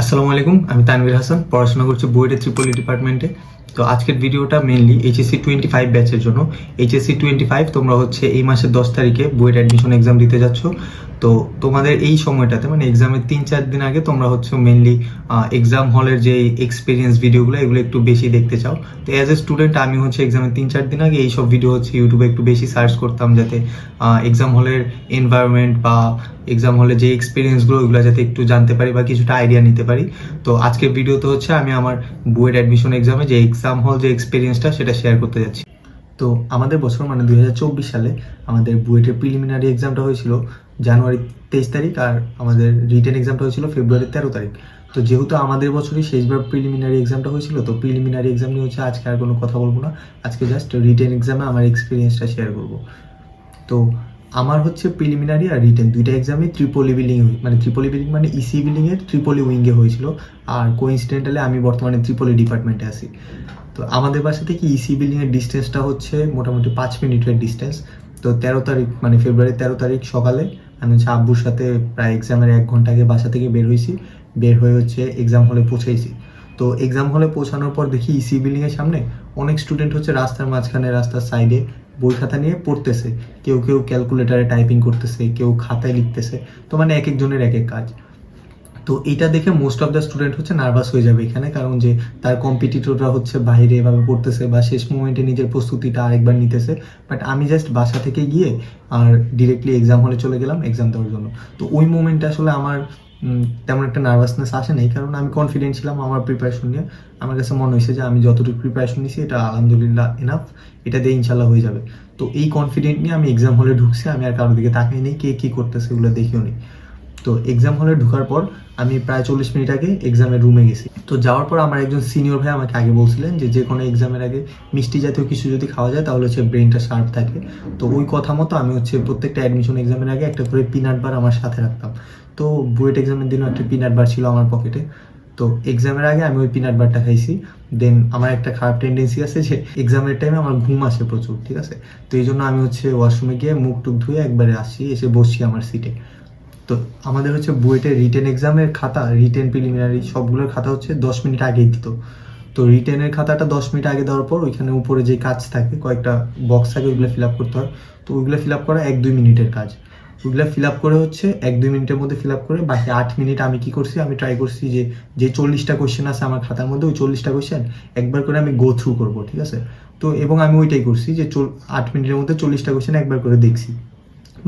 আসসালামু আলাইকুম, আমি তানভীর হাসান, পড়াশোনা করছি বুয়েটের ট্রিপলি ডিপার্টমেন্টে। তো আজকের ভিডিওটা মেনলি এইচএসসি 25 ব্যাচের জন্য। এইচএসসি 25 তোমরা হচ্ছে এই মাসের 10 তারিখে বুয়েট অ্যাডমিশন এক্সাম দিতে যাচ্ছ। তো তোমাদের এই সময়টাতে মানে এক্সামের 3-4 দিন আগে তোমরা হচ্ছে মেনলি এক্সাম হলের যে এক্সপিরিয়েন্স ভিডিওগুলো এগুলো একটু বেশি দেখতে চাও। তো অ্যাজ এ স্টুডেন্ট আমি হচ্ছে এক্সামের 3-4 দিন আগে এইসব ভিডিও হচ্ছে ইউটিউবে একটু বেশি সার্চ করতাম, যাতে এক্সাম হলের এনভায়রনমেন্ট বা এক্সাম হলে যে এক্সপিরিয়েন্সগুলো ওইগুলো যাতে একটু জানতে পারি বা কিছুটা আইডিয়া নিতে পারি। তো আজকের ভিডিওতে হচ্ছে আমি আমার বুয়েট অ্যাডমিশন এক্সামে যে এক্সাম হল যে এক্সপিরিয়েন্সটা সেটা শেয়ার করতে যাচ্ছি। তো আমাদের বছর মানে 2024 সালে আমাদের বুয়েটের প্রিলিমিনারি এক্সামটা হয়েছিল জানুয়ারি 23 তারিখ, আর আমাদের রিটেন এক্সামটা হয়েছিল ফেব্রুয়ারি 13 তারিখ। তো যেহেতু আমাদের বছরই শেষবার প্রিলিমিনারি এক্সামটা হয়েছিল, তো প্রিলিমিনারি এক্সাম নিয়ে হচ্ছে আজকে আর কোনো কথা বলবো না। আজকে জাস্ট রিটেন এক্সামে আমার এক্সপিরিয়েন্সটা শেয়ার করবো। তো আমার হচ্ছে প্রিলিমিনারি আর রিটেন দুইটা এক্সামে ট্রিপলি বিল্ডিং মানে ট্রিপলি বিল্ডিং মানে ইসি বিল্ডিংয়ের ট্রিপলি উইঙ্গে হয়েছিল। আর কোইন্সিডেন্টালি আমি বর্তমানে ট্রিপলি ডিপার্টমেন্টে আছি। তো আমাদের বাসা থেকে ইসি বিল্ডিংয়ের ডিস্টেন্সটা হচ্ছে মোটামুটি 5 মিনিটের ডিস্টেন্স। তো 13 তারিখ মানে ফেব্রুয়ারি 13 তারিখ সকালে আমি হচ্ছে আব্বুর সাথে প্রায় এক্সামের 1 ঘন্টা আগে বাসা থেকে বের হয়েছি। বের হয়ে হচ্ছে এক্সাম হলে পৌঁছেছি। তো এক্সাম হলে পৌঁছানোর পর দেখি ইসি বিল্ডিংয়ের সামনে অনেক স্টুডেন্ট হচ্ছে রাস্তার মাঝখানে রাস্তার সাইডে বই খাতা নিয়ে পড়তেছে। কেউ কেউ ক্যালকুলেটারে টাইপিং করতেছে, কেউ খাতায় লিখতেছে। তো মানে এক একজনের এক এক কাজ। তো এটা দেখে মোস্ট অফ দ্য স্টুডেন্ট হচ্ছে নার্ভাস হয়ে যাবে এখানে, কারণ যে তার কম্পিটিটররা হচ্ছে বাইরে এভাবে পড়তেছে বা শেষ মোমেন্টে নিজের প্রস্তুতিটা আরেকবার নিতেছে। বাট আমি জাস্ট বাসা থেকে গিয়ে আর ডিরেক্টলি এক্সাম হলে চলে গেলাম এক্সাম দেওয়ার জন্য। তো ওই মোমেন্টে আসলে আমার তেমন একটা নার্ভাসনেস আসে নাই, কারণ আমি কনফিডেন্ট ছিলাম আমার প্রিপারেশন নিয়ে। আমার কাছে মনে হয়েছে যে আমি যতটুকু প্রিপারেশন নিয়েছি এটা আলহামদুলিল্লাহ এনাফ, এটা দিয়ে ইনশাল্লাহ হয়ে যাবে। তো এই কনফিডেন্ট নিয়ে আমি এক্সাম হলে ঢুকছি। আমি আর কারোর দিকে তাকাই নেই, কে কী করতেছে এগুলো দেখিও নি। তো এক্সাম হলে ঢোকার পর আমি প্রায় 40 মিনিট আগে এক্সামের রুমে গেছি। তো যাওয়ার পর আমার একজন সিনিয়র ভাই আমাকে আগে বলছিলেন যে যে কোনো এক্সামের আগে মিষ্টি জাতীয় কিছু যদি খাওয়া যায় তাহলে হচ্ছে ব্রেনটা শার্প থাকে। তো ওই কথা মতো আমি হচ্ছে প্রত্যেকটা অ্যাডমিশন এক্সামের আগে একটা করে পিনাট বার আমার সাথে রাখতাম। তো বুয়েট এক্সামের দিনও একটা পিনাট বার ছিল আমার পকেটে। তো এক্সামের আগে আমি ওই পিনাট বারটা খাইছি। দেন আমার একটা খারাপ টেন্ডেন্সি আছে যে এক্সামের টাইমে আমার ঘুম আসে প্রচুর, ঠিক আছে? তো এই জন্য আমি হচ্ছে ওয়াশরুমে গিয়ে মুখ টুক ধুয়ে একবারে আসছি, এসে বসছি আমার সিটে। তো আমাদের হচ্ছে বুয়েটের রিটেন এক্সামের খাতা, রিটেন প্রিলিমিনারি সবগুলোর খাতা হচ্ছে 10 মিনিট আগেই দিত। তো রিটেনের খাতাটা 10 মিনিট আগে দেওয়ার পর ওইখানে উপরে যে কাজ থাকে, কয়েকটা বক্স থাকে, ওইগুলো ফিল আপ করতে হয়। তো ওইগুলো ফিল আপ করা 1-2 মিনিটের কাজ। ওইগুলো ফিল আপ করে হচ্ছে 1-2 মিনিটের মধ্যে ফিল আপ করে বাকি 8 মিনিট আমি কি করছি, আমি ট্রাই করছি যে যে 40টা কোয়েশ্চেন আছে আমার খাতার মধ্যে, ওই 40টা কোয়েশ্চেন একবার করে আমি গো থ্রু করবো, ঠিক আছে? তো এবং আমি ওইটাই করছি যে 8 মিনিটের মধ্যে 40টা কোয়েশ্চেন একবার করে দেখছি।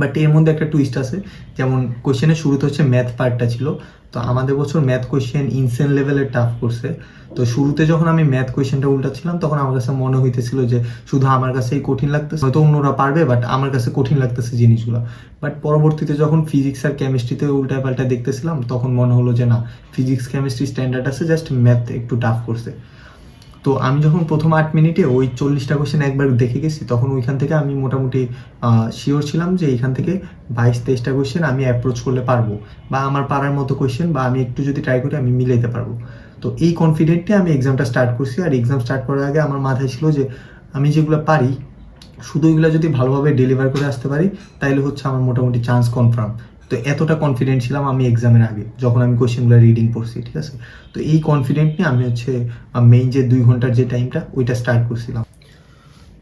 বাট এর মধ্যে একটা টুইস্ট আছে। যেমন কোয়েশ্চেনের শুরুতে হচ্ছে ম্যাথ পার্টটা ছিল। তো আমাদের বছর ম্যাথ কোয়েশ্চেন ইনসেন লেভেলের টাফ করছে। তো শুরুতে যখন আমি ম্যাথ কোয়েশ্চেনটা উল্টাচ্ছিলাম তখন আমার কাছে মনে হইতেছিল যে শুধু আমার কাছেই কঠিন লাগতেছে, হয়তো অন্যরা পারবে বাট আমার কাছে কঠিন লাগতেছে জিনিসগুলো। বাট পরবর্তীতে যখন ফিজিক্স আর কেমিস্ট্রিতে উল্টা পাল্টা দেখতেছিলাম তখন মনে হলো যে না, ফিজিক্স কেমিস্ট্রি স্ট্যান্ডার্ড আছে, জাস্ট ম্যাথ একটু টাফ করছে। তো আমি যখন প্রথম 8 মিনিটে ওই 40টা কোয়েশ্চেন একবার দেখে গেছি, তখন ওইখান থেকে আমি মোটামুটি শিওর ছিলাম যে এইখান থেকে 22-23টা কোয়েশ্চেন আমি অ্যাপ্রোচ করলে পারবো, বা আমার পারার মতো কোয়েশ্চেন, বা আমি একটু যদি ট্রাই করি আমি মিলাইতে পারবো। তো এই কনফিডেন্টে আমি এক্সামটা স্টার্ট করছি। আর এক্সাম স্টার্ট করার আগে আমার মাথায় ছিল যে আমি যেগুলো পারি শুধু ওইগুলো যদি ভালোভাবে ডেলিভার করে আসতে পারি তাইলে হচ্ছে আমার মোটামুটি চান্স কনফার্ম। তো এতটা কনফিডেন্ট ছিলাম আমি এক্সামের আগে যখন আমি কোয়েশ্চেনগুলো রিডিং পড়ছি, ঠিক আছে? তো এই কনফিডেন্ট নিয়ে আমি হচ্ছে মেইন যে 2 ঘন্টার যে টাইমটা ওইটা স্টার্ট করছিলাম।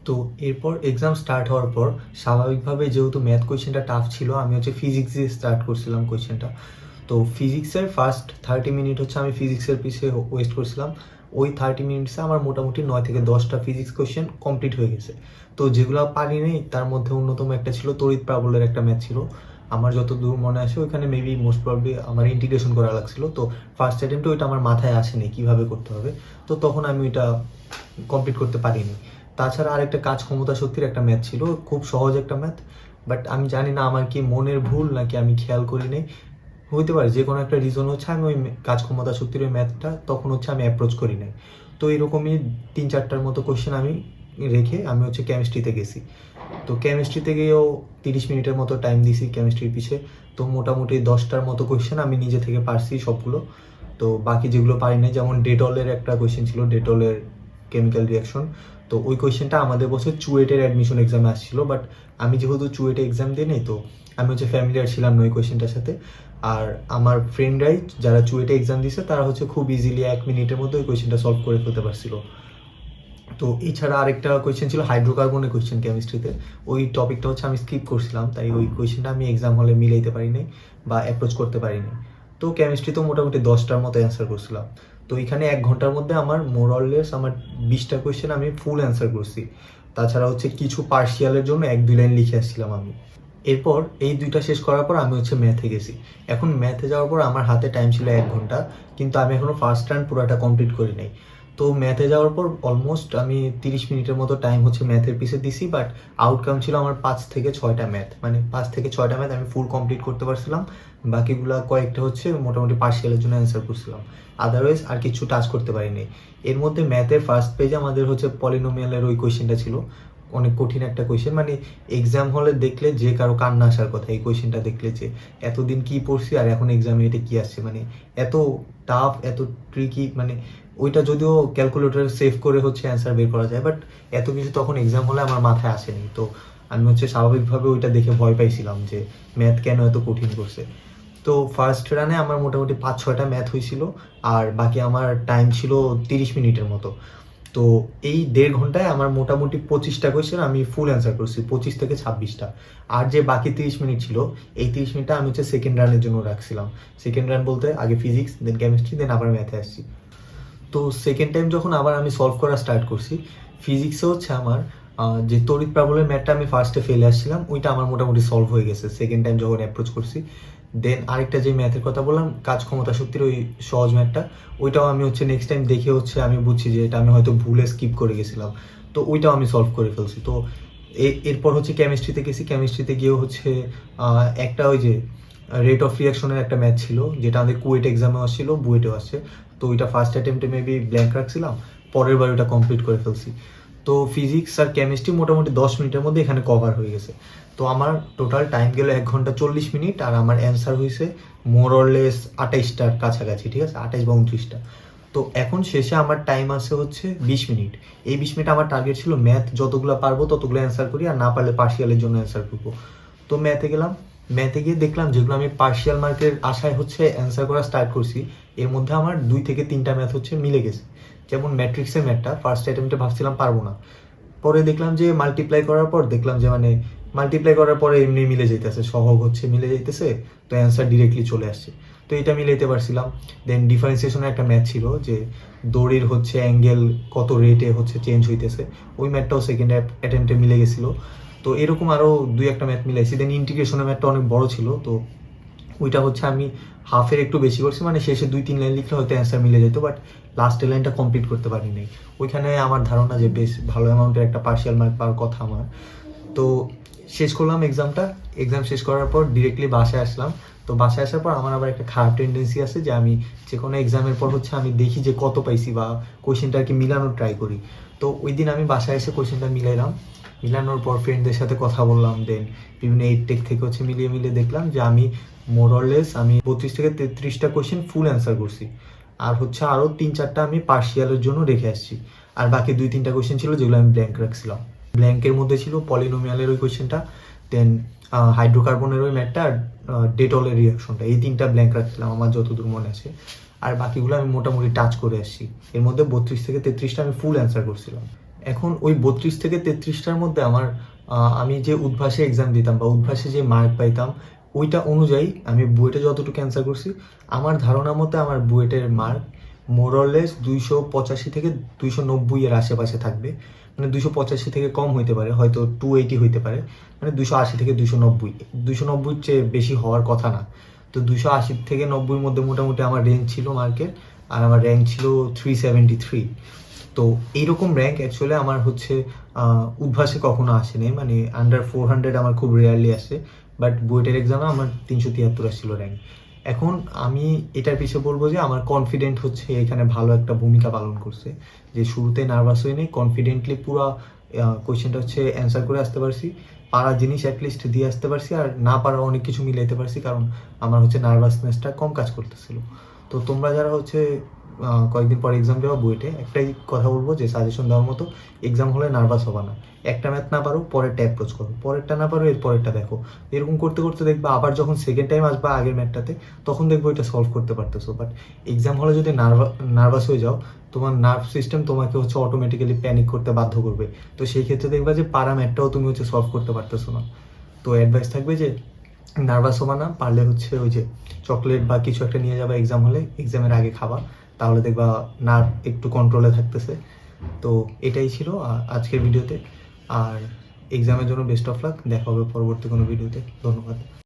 তো এরপর এক্সাম স্টার্ট হওয়ার পর স্বাভাবিকভাবে যেহেতু ম্যাথ কোয়েশ্চেনটা টাফ ছিল, আমি হচ্ছে ফিজিক্স দিয়ে স্টার্ট করছিলাম কোয়েশ্চেনটা। তো ফিজিক্সের ফার্স্ট 30 মিনিট হচ্ছে আমি ফিজিক্সের পিছিয়ে ওয়েস্ট করছিলাম। ওই 30 মিনিটসে আমার মোটামুটি 9 থেকে 10টা ফিজিক্স কোয়েশ্চেন কমপ্লিট হয়ে গেছে। তো যেগুলো পারি নেই তার মধ্যে অন্যতম একটা ছিল তড়িৎ প্রাবল্যের একটা ম্যাথ ছিল। আমার যত দূর মনে আসে ওইখানে মেবি মোস্ট প্রবলি আমার ইন্টিগ্রেশন করা লাগছিল। তো ফার্স্ট অ্যাটেম্পটে ওইটা আমার মাথায় আসেনি কীভাবে করতে হবে। তো তখন আমি ওইটা কমপ্লিট করতে পারিনি। তাছাড়া আরেকটা কাজ ক্ষমতা শক্তির একটা ম্যাথ ছিল, খুব সহজ একটা ম্যাথ। বাট আমি জানি না আমার কি মনের ভুল নাকি আমি খেয়াল করি নাই, হইতে পারে যে কোনো একটা রিজন হচ্ছে আমি ওই কাজ ক্ষমতা শক্তির ওই ম্যাথটা তখন হচ্ছে আমি অ্যাপ্রোচ করি নাই। তো এরকমই 3-4টার মতো কোয়েশ্চেন আমি রেখে আমি হচ্ছে কেমিস্ট্রিতে গেছি। তো কেমিস্ট্রিতে গিয়েও 30 মিনিটের মতো টাইম দিছি কেমিস্ট্রির পিছে। তো মোটামুটি 10টার মতো কোয়েশ্চেন আমি নিজে থেকে পারছি সবগুলো। তো বাকি যেগুলো পারি নাই, যেমন ডেটলের একটা কোয়েশ্চেন ছিল, ডেটলের কেমিক্যাল রিয়াকশন। তো ওই কোয়েশ্চেনটা আমাদের বছর চুয়েটের অ্যাডমিশন এক্সামে আসছিল। বাট আমি যেহেতু চুয়েটে এক্সাম দিই নাই, তো আমি হচ্ছে ফ্যামিলিয়ার ছিলাম না ওই কোয়েশ্চেনটার সাথে। আর আমার ফ্রেন্ডরাই যারা চুয়েটে এক্সাম দিছে তারা হচ্ছে খুব ইজিলি 1 মিনিটের মধ্যে ওই কোয়েশ্চেনটা সলভ করে ফেলতে পারছিল। তো এছাড়া আরেকটা কোয়েশ্চেন ছিল হাইড্রোকার্বনের কোয়েশ্চেন কেমিস্ট্রিতে, ওই টপিকটা হচ্ছে আমি স্কিপ করছিলাম, তাই ওই কোয়েশ্চেনটা আমি এক্সাম হলে মিলাইতে পারিনি বা অ্যাপ্রোচ করতে পারিনি। তো কেমিস্ট্রিতেও মোটামুটি 10টার মতো অ্যান্সার করছিলাম। তো এখানে 1 ঘন্টার মধ্যে আমার মোরলেস আমার 20টা কোয়েশ্চেন আমি ফুল অ্যান্সার করছি। তাছাড়া হচ্ছে কিছু পার্শিয়ালের জন্য 1-2 লাইন লিখে আসছিলাম আমি। এরপর এই 2টা শেষ করার পর আমি হচ্ছে ম্যাথে গেছি। এখন ম্যাথে যাওয়ার পর আমার হাতে টাইম ছিল 1 ঘন্টা, কিন্তু আমি এখনও ফার্স্ট রান পুরোটা কমপ্লিট করি নাই। তো ম্যাথে যাওয়ার পর অলমোস্ট আমি 30 মিনিটের মতো টাইম হচ্ছে ম্যাথের পিছে দিছি, বাট আউটকাম ছিল আমার 5 থেকে 6টা ম্যাথ, মানে 5 থেকে 6টা ম্যাথ আমি ফুল কমপ্লিট করতে পারছিলাম। বাকিগুলা কয়েকটা হচ্ছে মোটামুটি পার্শিয়ালের জন্য অ্যান্সার করছিলাম, আদারওয়াইজ আর কিছু টাচ করতে পারিনি। এর মধ্যে ম্যাথের ফার্স্ট পেজে আমাদের হচ্ছে পলিনোমিয়ালের ওই কোয়েশ্চেনটা ছিল, অনেক কঠিন একটা কোয়েশ্চেন, মানে এক্সাম হলে দেখলে যে কারো কান্না আসার কথা এই কোয়েশ্চেনটা দেখলে, যে এতদিন কি পড়ছি আর এখন এক্সামে এটা কি আসছে, মানে এত টাফ এত ট্রিকি, মানে ওইটা যদিও ক্যালকুলেটর সেভ করে হচ্ছে অ্যান্সার বের করা যায়, বাট এত কিছু তখন এক্সাম হলে আমার মাথায় আসেনি। তো আমি হচ্ছে স্বাভাবিকভাবে ওইটা দেখে ভয় পাইছিলাম যে ম্যাথ কেন এত কঠিন করছে। তো ফার্স্ট রানে আমার মোটামুটি 5-6টা ম্যাথ হয়েছিল, আর বাকি আমার টাইম ছিল 30 মিনিটের মতো। তো এই 1.5 ঘন্টায় আমার মোটামুটি 25টা কোয়েশ্চেন আমি ফুল অ্যান্সার করছি, 25 থেকে 26টা। আর যে বাকি 30 মিনিট ছিল, এই 30 মিনিটটা আমি হচ্ছে সেকেন্ড রানের জন্য রাখছিলাম। সেকেন্ড রান বলতে আগে ফিজিক্স, দেন কেমিস্ট্রি, দেন আবার ম্যাথে আসছি। তো সেকেন্ড টাইম যখন আবার আমি সলভ করা স্টার্ট করছি, ফিজিক্সে হচ্ছে আমার যে তড়িৎ প্রাবল্যের ম্যাথটা আমি ফার্স্টে ফেলে আসছিলাম, ওইটা আমার মোটামুটি সলভ হয়ে গেছে সেকেন্ড টাইম যখন অ্যাপ্রোচ করছি। দেন আরেকটা যে ম্যাথের কথা বললাম, কাজ ক্ষমতা শক্তির ওই সহজ ম্যাথটা, ওইটাও আমি হচ্ছে নেক্সট টাইম দেখে হচ্ছে আমি বুঝছি যে এটা আমি হয়তো ভুলে স্কিপ করে গেছিলাম, তো ওইটাও আমি সলভ করে ফেলছি। তো এরপর হচ্ছে কেমিস্ট্রিতে গেছি। কেমিস্ট্রিতে গিয়েও হচ্ছে একটা ওই যে রেট অফ রিয়াকশনের একটা ম্যাথ ছিল, যেটা আমাদের কুয়েট এক্সামেও আসছিল, বুয়েটেও আসছে। তো ওইটা ফার্স্ট অ্যাটেম্পটে মেবি ব্ল্যাঙ্ক রাখছিলাম, পরের বার ওটা কমপ্লিট করে ফেলছি। তো ফিজিক্স আর কেমিস্ট্রি মোটামুটি 10 মিনিটের মধ্যে এখানে কভার হয়ে গেছে। তো আমার টোটাল টাইম গেল 1 ঘন্টা 40 মিনিট, আর আমার অ্যান্সার হয়েছে মোরলেস 28টার কাছাকাছি, ঠিক আছে, 28 বা 29টা। তো এখন শেষে আমার টাইম আছে হচ্ছে 20 মিনিট। এই 20 মিনিট আমার টার্গেট ছিল ম্যাথ যতগুলো পারবো ততগুলো অ্যান্সার করি, আর না পারলে পার্শিয়ালের জন্য অ্যান্সার করবো। তো ম্যাথে গেলাম, ম্যাথে গিয়ে দেখলাম যেগুলো আমি পার্শিয়াল মার্কের আশায় হচ্ছে অ্যান্সার করা স্টার্ট করছি, এর মধ্যে আমার 2 থেকে 3টা ম্যাথ হচ্ছে মিলে গেছে। যেমন ম্যাট্রিক্সের ম্যাথটা ফার্স্ট অ্যাটেম্পটে ভাবছিলাম পারবো না, পরে দেখলাম যে মাল্টিপ্লাই করার পর দেখলাম যে মানে মাল্টিপ্লাই করার পরে এমনি মিলে যাইতেছে, সহগ হচ্ছে মিলে যাইতেছে, তো অ্যান্সার ডিরেক্টলি চলে আসছে। তো এটা মিলাইতে পারছিলাম। দেন ডিফারেন্সিয়েশনের একটা ম্যাথ ছিল যে দড়ির হচ্ছে অ্যাঙ্গেল কত রেটে হচ্ছে চেঞ্জ হইতেছে, ওই ম্যাথটাও সেকেন্ড অ্যাটেম্পটে মিলে গেছিলো। তো এরকম আরও 2-1টা ম্যাথ মিলাইছি। দেন ইন্টিগ্রেশনের ম্যাথটা অনেক বড় ছিল, তো ওইটা হচ্ছে আমি হাফের একটু বেশি করছি, মানে শেষে 2-3 লাইন লিখলে হয়তো অ্যান্সার মিলে যেত, বাট লাস্টের লাইনটা কমপ্লিট করতে পারিনি। ওইখানে আমার ধারণা যে বেশ ভালো অ্যামাউন্টের একটা পার্শিয়াল মার্ক পাওয়ার কথা আমার। তো শেষ করলাম এক্সামটা। এক্সাম শেষ করার পর ডিরেক্টলি বাসায় আসলাম। তো বাসায় আসার পর আমার আবার একটা খারাপ টেন্ডেন্সি আছে যে আমি যে কোনো এক্সামের পর হচ্ছে আমি দেখি যে কত পাইছি বা কোয়েশ্চেনটা আর কি মিলানোর ট্রাই করি। তো ওই দিন আমি বাসায় এসে কোয়েশ্চেনটা মিলাইলাম, মিলানোর পর ফ্রেন্ডদের সাথে কথা বললাম, দেন বিভিন্ন এইট টেক থেকে হচ্ছে মিলিয়ে দেখলাম যে আমি মোরলেস আমি 32 থেকে 33টা কোয়েশ্চেন ফুল অ্যান্সার করছি, আর হচ্ছে আরও 3-4টা আমি পার্শিয়ালের জন্য রেখে আসছি। আর বাকি 2-3টা কোয়েশ্চেন ছিল যেগুলো আমি ব্ল্যাঙ্ক রাখছিলাম। ব্ল্যাঙ্কের মধ্যে ছিল পলিনোমিয়ালের ওই কোয়েশ্চেনটা, দেন হাইড্রোকার্বনের ওই ম্যাথটা, আর ডেটলের রিয়াকশনটা, এই 3টা ব্ল্যাঙ্ক রাখছিলাম আমার যতদূর মনে আছে। আর বাকিগুলো আমি মোটামুটি টাচ করে আসছি। এর মধ্যে 32 থেকে 33টা আমি ফুল অ্যান্সার করছিলাম। এখন ওই 32 থেকে 33টার মধ্যে আমার আমি যে উদ্ভাসে এক্সাম দিতাম বা উদ্ভাসে যে মার্ক পাইতাম, ওইটা অনুযায়ী আমি বুয়েটে যতটুকু অ্যান্সার করছি, আমার ধারণা মতে আমার বুয়েটের মার্ক মোরলেস 285 থেকে 290 এর আশেপাশে থাকবে। মানে 285 থেকে কম হইতে পারে, হয়তো 280 হইতে পারে, মানে 280 থেকে 290, 290 চেয়ে বেশি হওয়ার কথা না। তো 280 থেকে 90-র মধ্যে মোটামুটি আমার রেঞ্জ ছিল মার্কের, আর আমার র্যাঙ্ক ছিল 373। তো এইরকম র্যাঙ্ক অ্যাকচুয়ালি আমার হচ্ছে উদ্ভাসে কখনো আসেনি, মানে আন্ডার 400 আমার খুব রেয়ারলি আসে, বাট বুয়েটের এক্সামে আমার 373 আসছিল র্যাঙ্ক। এখন আমি এটার পিছিয়ে বলবো যে আমার কনফিডেন্ট হচ্ছে এখানে ভালো একটা ভূমিকা পালন করছে, যে শুরুতে নার্ভাস হয়ে নেই, কনফিডেন্টলি পুরো কোয়েশ্চেনটা হচ্ছে অ্যান্সার করে আসতে পারছি, পারা জিনিস অ্যাটলিস্ট দিয়ে আসতে পারছি, আর না পারা অনেক কিছু মিলাইতে পারছি, কারণ আমার হচ্ছে নার্ভাসনেসটা কম কাজ করতেছিল। তো তোমরা যারা হচ্ছে কয়েকদিন পর এক্সাম দেওয়া বুয়েটে, একটাই কথা বলবো যে সাজেশন দেওয়ার মতো, এক্সাম হলে নার্ভাস হবা না। একটা ম্যাথ না পারো পরেরটা অ্যাপ্রোচ করো, পরেরটা না পারো এর পরেরটা দেখো, এরকম করতে করতে দেখবা আবার যখন সেকেন্ড টাইম আসবা আগের ম্যাথটাতে, তখন দেখবো এটা সলভ করতে পারতেছো। বাট এক্সাম হলে যদি নার্ভাস হয়ে যাও, তোমার নার্ভ সিস্টেম তোমাকে হচ্ছে অটোমেটিক্যালি প্যানিক করতে বাধ্য করবে। তো সেই ক্ষেত্রে দেখবা যে পারা ম্যাথটাও তুমি হচ্ছে সলভ করতে পারতেছো না। তো অ্যাডভাইস থাকবে যে নার্ভাস হবা না, পারলে হচ্ছে ওই যে চকলেট বা কিছু একটা নিয়ে যাবা এক্সাম হলে, এক্সামের আগে খাবা, তাহলে দেখবা নার্ভ একটু কন্ট্রোলে থাকতেছে। তো এটাই ছিল আজকের ভিডিওতে। আর এক্সামের জন্য বেস্ট অফ লাক, দেখা হবে পরবর্তী কোনো ভিডিওতে। ধন্যবাদ।